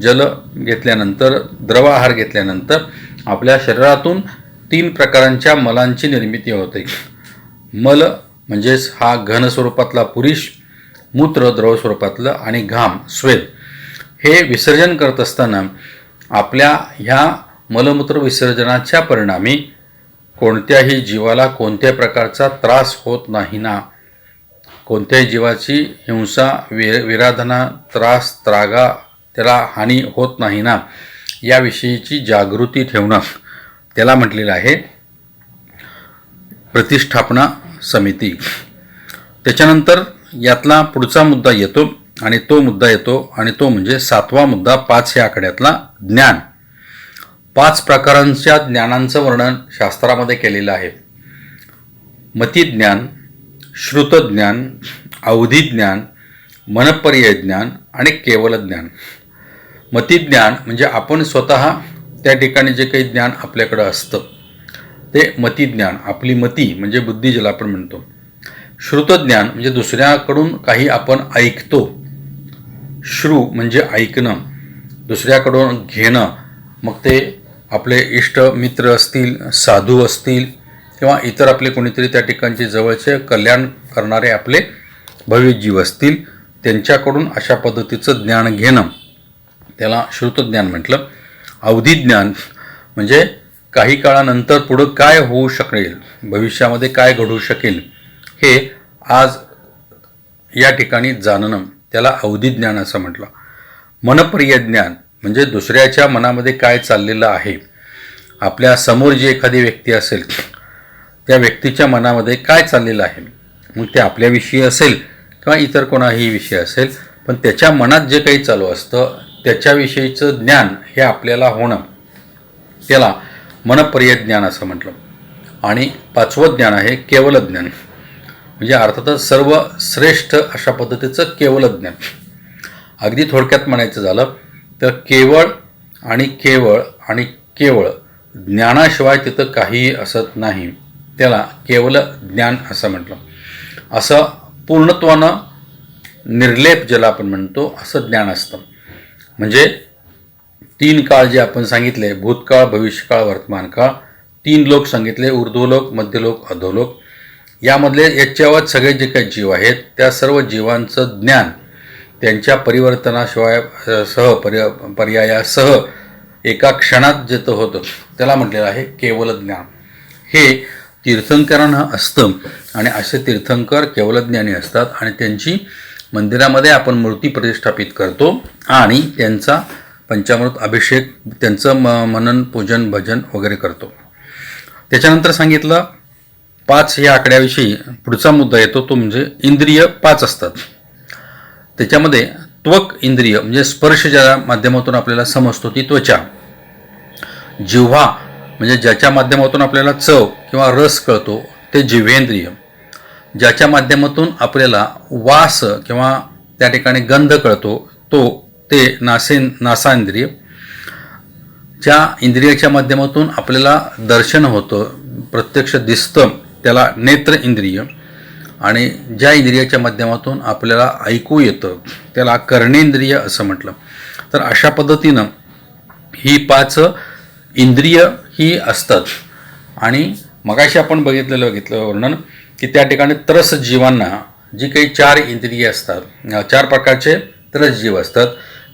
जल घेतल्यानंतर, द्रव आहार घेतल्यानंतर आपल्या शरीरातून 3 प्रकारांच्या मलांची निर्मिती होते. मल म्हणजेच हा घन स्वरूपातला पुरुष, मूत्र द्रव स्वरूपातलं आणि घाम, स्वेद. हे विसर्जन करत असताना आपल्या ह्या मलमूत्र विसर्जनाच्या परिणामी कोणत्याही जीवाला कोणत्याही प्रकारचा त्रास होत नाही ना, कोणत्याही जीवाची हिंसा, विराधना, त्रास, त्रागा, त्याला हानी होत नाही ना याविषयीची जागृती ठेवणं, त्याला म्हटलेलं आहे प्रतिष्ठापना समिती. त्याच्यानंतर यातला पुढचा मुद्दा येतो आणि तो म्हणजे 7वा मुद्दा 5 या आकड्यातला ज्ञान. 5 प्रकारांच्या ज्ञानांचं वर्णन शास्त्रामध्ये केलेलं आहे. मतिज्ञान, श्रुतज्ञान, अवधिज्ञान, मनपर्यय ज्ञान आणि केवल ज्ञान. मतिज्ञान म्हणजे आपण स्वतः त्या ठिकाणी जे काही ज्ञान आपल्याकडं असतं ते मतिज्ञान, आपली मती म्हणजे बुद्धी ज्याला आपण म्हणतो. श्रुतज्ञान म्हणजे दुसऱ्याकडून काही आपण ऐकतो. श्रु म्हणजे ऐकणं, दुसऱ्याकडून घेणं, मग ते आपले इष्ट मित्र असतील, साधू असतील किंवा इतर आपले कोणीतरी त्या ठिकाणचे जवळचे कल्याण करणारे आपले भव्य जीव असतील, त्यांच्याकडून अशा पद्धतीचं ज्ञान घेणं त्याला श्रुतज्ञान म्हटलं. अवधिज्ञान म्हणजे काही काळानंतर पुढं काय होऊ शकेल, भविष्यामध्ये काय घडू शकेल हे आज या ठिकाणी जाणणं त्याला अवधिज्ञान असं म्हटलं. मनप्रिय ज्ञान म्हणजे दुसऱ्याच्या मनामध्ये काय चाललेलं आहे, आपल्या समोर जी एखादी व्यक्ती असेल त्या व्यक्तीच्या मनामध्ये काय चाललेलं आहे, मग ते आपल्याविषयी असेल किंवा इतर कोणाही विषय असेल, पण त्याच्या मनात जे काही चालू असतं त्याच्याविषयीचं ज्ञान हे आपल्याला होणं त्याला मनपर्यय ज्ञान असं म्हटलं. आणि 5वं ज्ञान आहे केवल ज्ञान म्हणजे अर्थातच सर्वश्रेष्ठ अशा पद्धतीचं केवल ज्ञान. अगदी थोडक्यात म्हणायचं झालं तर केवळ आणि केवळ ज्ञानाशिवाय तिथं काहीही असत नाही, त्याला केवल ज्ञान असं म्हटलं. असं पूर्णत्वानं निर्लेप ज्याला आपण म्हणतो असं ज्ञान असतं. म्हणजे 3 काळ जे आपण सांगितले, भूतकाळ, भविष्यकाळ, वर्तमान काळ, 3 लोक सांगितले, ऊर्ध्वलोक, मध्यलोक, अधोलोक. यामधले याच्यावर सगळे जे काही जीव आहेत त्या सर्व जीवांचं ज्ञान त्यांच्या परिवर्तनाशिवाय पर्यायासह एका क्षणात जे होतं त्याला म्हटलेलं आहे केवल ज्ञान. हे तीर्थंकरांना असतं आणि असे तीर्थंकर केवलज्ञानी असतात आणि त्यांची मंदिरामध्ये आपण मूर्ती प्रतिष्ठापित करतो आणि त्यांचा पंचामृत अभिषेक, त्यांचं मनन, पूजन, भजन वगैरे करतो. त्याच्यानंतर सांगितलं 5 या आकड्याविषयी पुढचा मुद्दा येतो तो म्हणजे इंद्रिय 5 असतात. त्याच्यामध्ये त्वक इंद्रिय म्हणजे स्पर्श ज्या माध्यमातून आपल्याला समजतो ती त्वचा. जिव्हा म्हणजे ज्याच्या माध्यमातून आपल्याला चव किंवा रस कळतो ते जिव्हेंद्रिय. ज्याच्या माध्यमातून आपल्याला वास किंवा त्या ठिकाणी गंध कळतो ते नासांद्रिय. ज्या इंद्रियाच्या माध्यमातून आपल्याला दर्शन होतं, प्रत्यक्ष दिसतं त्याला नेत्र इंद्रिय. आणि ज्या इंद्रियाच्या माध्यमातून आपल्याला ऐकू येतं त्याला कर्णेंद्रिय असं म्हटलं. तर अशा पद्धतीनं ही 5 इंद्रिय ही असतात. आणि मगाशी आपण बघितलं वर्णन की त्या ठिकाणी त्रस जीवांना जी काही 4 इंद्रिय असतात, 4 प्रकारचे त्रस जीव असतात,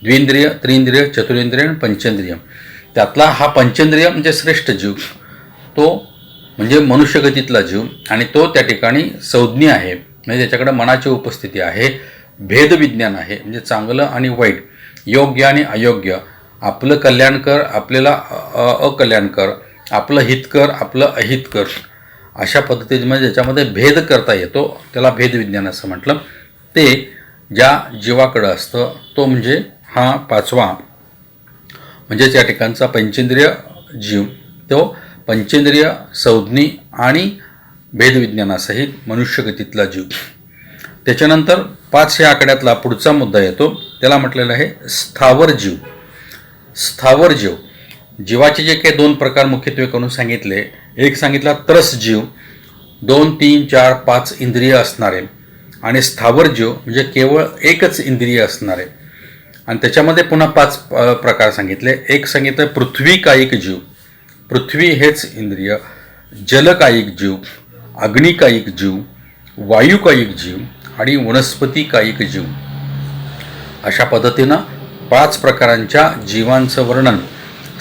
द्विंद्रिय, त्रिंद्रिय, चतुरेंद्रिय आणि पंचेंद्रिय. त्यातला हा पंचेंद्रिय म्हणजे श्रेष्ठ जीव, तो म्हणजे मनुष्यगतीतला जीव आणि तो त्या ठिकाणी संज्ञ आहे, म्हणजे त्याच्याकडे मनाची उपस्थिती आहे, भेदविज्ञान आहे म्हणजे चांगलं आणि वाईट, योग्य आणि अयोग्य, आपलं कल्याण कर, आपल्याला अकल्याण कर, आपलं हित कर, आपलं अहित कर, अशा पद्धतीने म्हणजे ज्याच्यामध्ये भेद करता येतो त्याला भेदविज्ञान असं म्हटलं. ते ज्या जीवाकडं असतं तो म्हणजे हा 5वा म्हणजे त्या ठिकाणचा पंचेंद्रिय जीव, तो पंचेंद्रिय, संज्ञी आणि भेदविज्ञानासहित मनुष्यगतीतला जीव. त्याच्यानंतर 5 या आकड्यातला पुढचा मुद्दा येतो त्याला म्हटलेलं आहे स्थावर जीव. स्थावर जीव, जीवाचे जे काही 2 प्रकार मुख्यत्वे करून सांगितले. एक सांगितला त्रस जीव, 2, 3, 4, 5 इंद्रिय असणारे, आणि स्थावर जीव म्हणजे केवळ एकच इंद्रिय असणारे. आणि त्याच्यामध्ये पुन्हा 5 प्रकार सांगितले. एक सांगितलं पृथ्वी कायिक जीव, पृथ्वी हेच इंद्रिय, जलकायिक जीव, अग्निकायिक जीव, वायुकायिक जीव आणि वनस्पती कायिक जीव. अशा पद्धतीनं 5 प्रकारांच्या जीवांचं वर्णन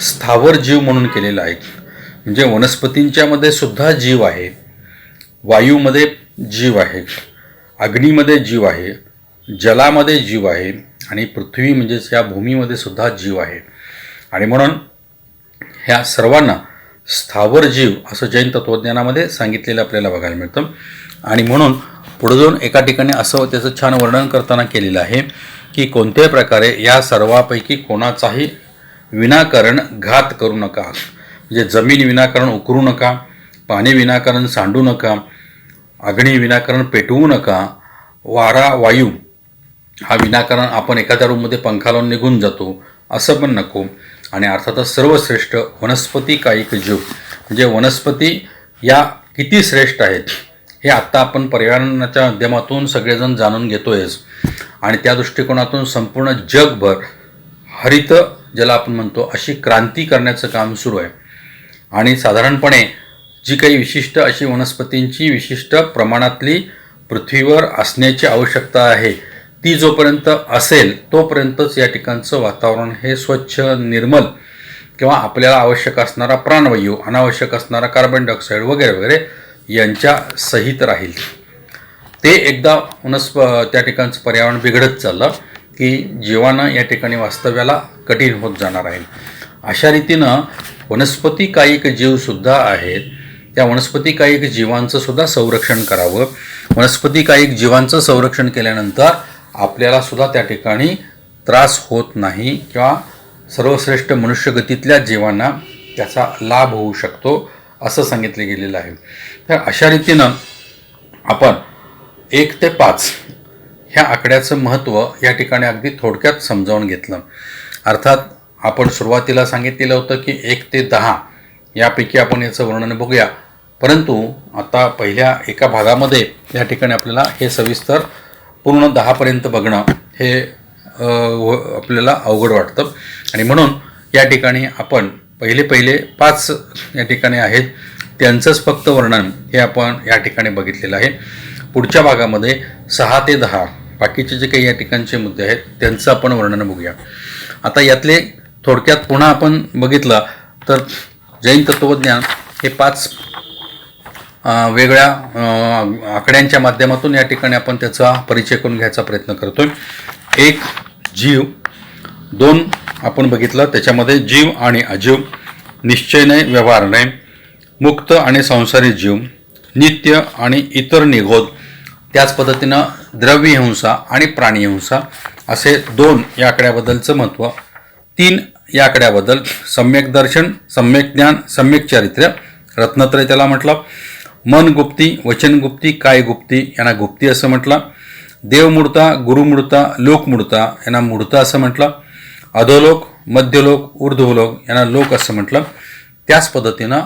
स्थावर जीव म्हणून केलेलं आहे. म्हणजे वनस्पतींच्यामध्ये सुद्धा जीव आहे, वायूमध्ये जीव आहे, अग्नीमध्ये जीव आहे, जलामध्ये जीव आहे आणि पृथ्वी म्हणजेच या भूमीमध्ये सुद्धा जीव आहे. आणि म्हणून ह्या सर्वांना स्थावर जीव असं जैन तत्त्वज्ञानामध्ये सांगितलेलं आपल्याला बघायला मिळतं. आणि म्हणून पुढे जाऊन एका ठिकाणी असं त्याचं छान वर्णन करताना केलेलं आहे की कोणत्याही प्रकारे या सर्वापैकी कोणाचाही विनाकारण घात करू नका. म्हणजे जमीन विनाकारण उकरू नका, पाणी विनाकारण सांडू नका, अग्नी विनाकारण पेटवू नका, वारा वायू हा विनाकारण आपण एखाद्या रूममध्ये पंखा लावून निघून जातो असं पण नको. आणि अर्थातच सर्वश्रेष्ठ वनस्पती कायिक जीव, म्हणजे वनस्पती या किती श्रेष्ठ आहेत हे आत्ता आपण पर्यावरणाच्या माध्यमातून सगळेजण जाणून घेतोयच. आणि त्या दृष्टिकोनातून संपूर्ण जगभर हरित ज्याला आपण म्हणतो अशी क्रांती करण्याचं काम सुरू आहे. आणि साधारणपणे जी काही विशिष्ट अशी वनस्पतींची विशिष्ट प्रमाणातली पृथ्वीवर असण्याची आवश्यकता आहे ती जोपर्यंत असेल तोपर्यंतच या ठिकाणचं वातावरण हे स्वच्छ, निर्मल किंवा आपल्याला आवश्यक असणारा प्राणवायू, अनावश्यक असणारा कार्बन डायऑक्साईड वगैरे वगैरे यांच्या सहित राहील. ते एकदा त्या ठिकाणचं पर्यावरण बिघडत चाललं की जीवानं या ठिकाणी वास्तव्याला कठीण होत जाणार आहे. अशा रीतीनं वनस्पती कायिक जीवसुद्धा आहेत, त्या वनस्पती कायिक जीवांचं सुद्धा संरक्षण करावं. वनस्पती कायिक जीवांचं संरक्षण केल्यानंतर आपल्याला सुद्धा त्या ठिकाणी त्रास होत नाही किंवा सर्वश्रेष्ठ मनुष्यगतीतल्या जीवांना त्याचा लाभ होऊ शकतो असं सांगितलं गेलेलं आहे. तर अशा रीतीनं आपण 1 ते 5 ह्या आकड्याचं महत्त्व या ठिकाणी अगदी थोडक्यात समजावून घेतलं. अर्थात आपण सुरुवातीला सांगितलेलं होतं की 1 ते 10 यापैकी आपण याचं वर्णन बघूया, परंतु आता पहिल्या एका भागामध्ये या ठिकाणी आपल्याला हे सविस्तर पूर्ण 10पर्यंत बघणं हे आपल्याला अवघड वाटतं. आणि म्हणून या ठिकाणी आपण पहिले 5 या ठिकाणी आहेत त्यांचंच फक्त वर्णन हे आपण या ठिकाणी बघितलेलं आहे. पुढच्या भागामध्ये 6 ते 10 बाकीचे जे काही या ठिकाणचे मुद्दे आहेत त्यांचं आपण वर्णन बघूया. आता यातले थोडक्यात पुन्हा आपण बघितलं तर जैन तत्त्वज्ञान हे 5 वेगळ्या आकड्यांच्या माध्यमातून या ठिकाणी आपण त्याचा परिचय करून घ्यायचा प्रयत्न करतोय. 1 जीव, 2 आपण बघितलं त्याच्यामध्ये जीव आणि अजीव, निश्चय नाही व्यवहार नाही, मुक्त आणि संसारी जीव, नित्य आणि इतर निगोद, त्याच पद्धतीनं द्रव्यहिंसा आणि प्राणीहिंसा असे 2 या आकड्याबद्दलचं महत्त्व. 3 या आकड्याबद्दल सम्यक दर्शन, सम्यक ज्ञान, सम्यक चारित्र्य, रत्नत्रय त्याला म्हटलं. मन गुप्ती, वचन गुप्ती, काय गुप्ती यांना गुप्ती असं म्हटलं. देवमूर्ता, गुरुमूर्ता, लोकमूर्ता यांना मूर्ता असं म्हटलं. अधोलोक, मध्यलोक, ऊर्ध्वलोक यांना लोक असं म्हटलं. त्याच पद्धतीनं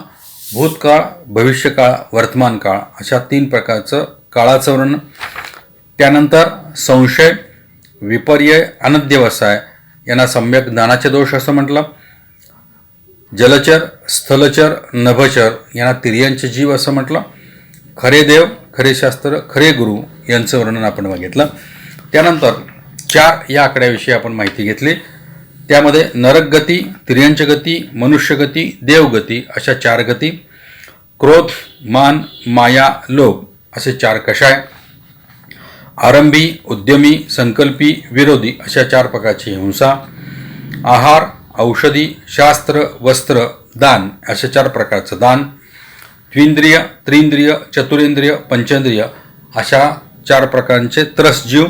भूतकाळ, भविष्यकाळ, वर्तमान काळ अशा 3 प्रकारचं काळाचं वर्णन. त्यानंतर संशय, विपर्यय, अनध्यवसाय यांना सम्यक ज्ञानाचे दोष असं म्हटलं. जलचर, स्थलचर, नभचर यांना तिर्यांचे जीव असं म्हटलं. खरे देव, खरे शास्त्र, खरे गुरु यांचं वर्णन आपण बघितलं. त्यानंतर 4 या आकड्याविषयी आपण माहिती घेतली. त्यामध्ये नरकगती, तिर्यांची गती, मनुष्यगती, देवगती अशा 4 गती, क्रोध, मान, माया, लोभ असे 4 कषाय, आरंभी, उद्यमी, संकल्पी, विरोधी अशा 4 प्रकारची हिंसा, आहार, औषधी, शास्त्र, वस्त्र, दान अशा 4 प्रकारचं दान, द्विंद्रिय, त्रिंद्रिय, चतुरेंद्रिय, पंचेंद्रिय अशा 4 प्रकारचे त्रसजीव,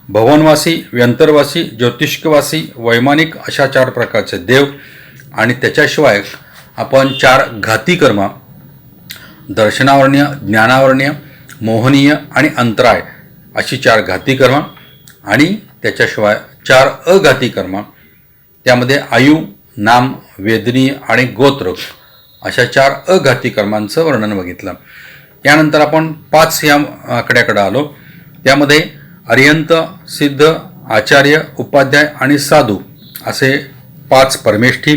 भवनवासी, व्यंतरवासी, ज्योतिष्कवासी, वैमानिक अशा 4 प्रकारचे देव. आणि त्याच्याशिवाय आपण 4 घाती कर्म, दर्शनावर्णीय, ज्ञानावर्णीय, मोहनीय आणि अंतराय अशी 4 घाती कर्म. आणि त्याच्याशिवाय 4 अघाती कर्म, त्यामध्ये आयु, नाम, वेदनीय आणि गोत्र अशा 4 अघाती कर्मांचं वर्णन बघितलं. यानंतर आपण 5 या आकड्याकडे आलो. त्यामध्ये अर्यंत, सिद्ध, आचार्य, उपाध्याय आणि साधू असे 5 परमेष्ठी,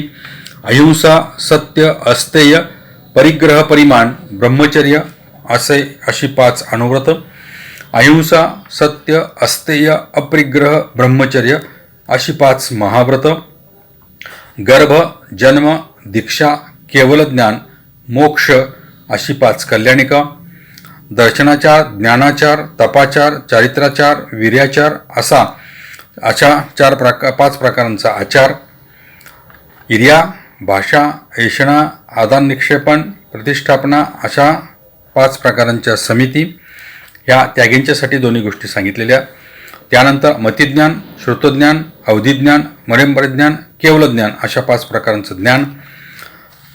अहिंसा, सत्य, अस्तेय, परिग्रह, परिमाण, ब्रह्मचर्य अशी 5 अनुव्रत, अहिंसा, सत्य, अस्तेय, अपरिग्रह, ब्रह्मचर्य अशी 5 महाव्रत, गर्भ, जन्म, दीक्षा, केवल ज्ञान, मोक्ष अशी 5 कल्याणिका, दर्शनाचार, ज्ञानाचार, तपाचार, चारित्राचार, वीर्याचार अशा 5 प्रकारांचा आचार, इर्या, भाषा, ऐषणा, आदान निक्षेपण, प्रतिष्ठापना अशा 5 प्रकारांच्या समिती, ह्या त्यागींच्यासाठी दोन्ही गोष्टी सांगितलेल्या. त्यानंतर मतिज्ञान, श्रुतज्ञान, अवधिज्ञान, मरेंबरज्ञान, केवलज्ञान अशा 5 प्रकारांचं ज्ञान.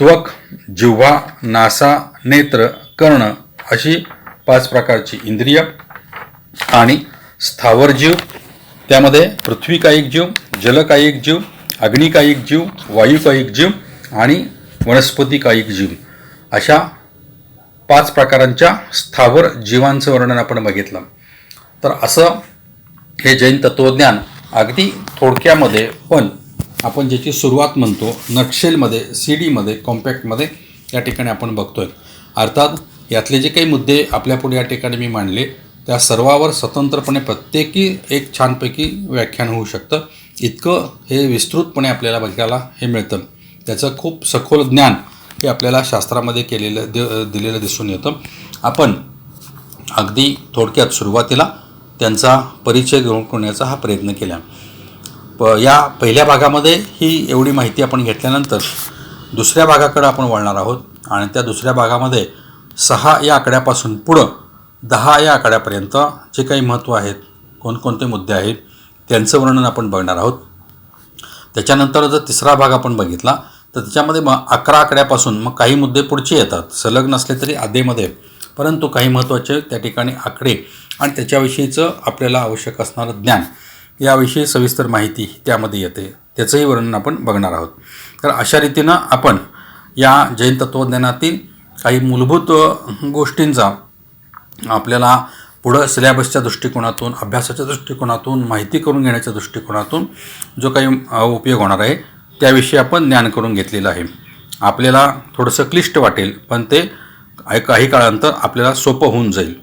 त्वक, जिव्हा, नासा, नेत्र, कर्ण अशी 5 प्रकारची इंद्रिय आणि स्थावर जीव, त्यामध्ये पृथ्वीकायिक जीव, जलकायिक जीव, अग्निकायिक जीव, वायुकायिक जीव आणि वनस्पतिकायिक जीव अशा 5 प्रकारांच्या स्थावर जीवांचं वर्णन आपण बघितलं. तर असं हे जैन तत्त्वज्ञान अगदी थोडक्यामध्ये, पण आपण ज्याची सुरुवात म्हणतो नटशेलमध्ये, CD मध्ये, कॉम्पॅक्टमध्ये या ठिकाणी आपण बघतोय. अर्थात यातले जे काही मुद्दे आपल्यापुढे या ठिकाणी मी मांडले त्या सर्वावर स्वतंत्रपणे प्रत्येकी एक छानपैकी व्याख्यान होऊ शकतं. इतकं हे विस्तृतपणे आपल्याला बघायला हे मिळतं. त्याचं खूप सखोल ज्ञान हे आपल्याला शास्त्रामध्ये दिलेलं दिसून येतं. आपण अगदी थोडक्यात सुरुवातीला त्यांचा परिचय घेऊन करण्याचा हा प्रयत्न केला. या पहिल्या भागामध्ये ही एवढी माहिती आपण घेतल्यानंतर दुसऱ्या भागाकडे आपण वळणार आहोत आणि त्या दुसऱ्या भागामध्ये 6 या आकड्यापासून पुढं 10 या आकड्यापर्यंत जे काही महत्त्व आहेत, कोणकोणते मुद्दे आहेत त्यांचं वर्णन आपण बघणार आहोत. त्याच्यानंतर जर तिसरा भाग आपण बघितला तर त्याच्यामध्ये 11 आकड्यापासून मग काही मुद्दे पुढचे येतात, सलग नसले तरी आधेमध्ये, परंतु काही महत्त्वाचे त्या ठिकाणी आकडे आणि त्याच्याविषयीचं आपल्याला आवश्यक असणारं ज्ञान याविषयी सविस्तर माहिती त्यामध्ये येते. त्याचंही वर्णन आपण बघणार आहोत. तर अशा रीतीनं आपण या जैन तत्त्वज्ञानातील काही मूलभूत गोष्टींचा आपल्याला पुढं सिलेबसच्या दृष्टिकोनातून, अभ्यासाच्या दृष्टिकोनातून, माहिती करून घेण्याच्या दृष्टिकोनातून जो काही उपयोग होणार आहे त्याविषयी आपण ज्ञान करून घेतलेलं आहे. आपल्याला थोडंसं क्लिष्ट वाटेल, पण ते काही काळानंतर आपल्याला सोपं होऊन जाईल.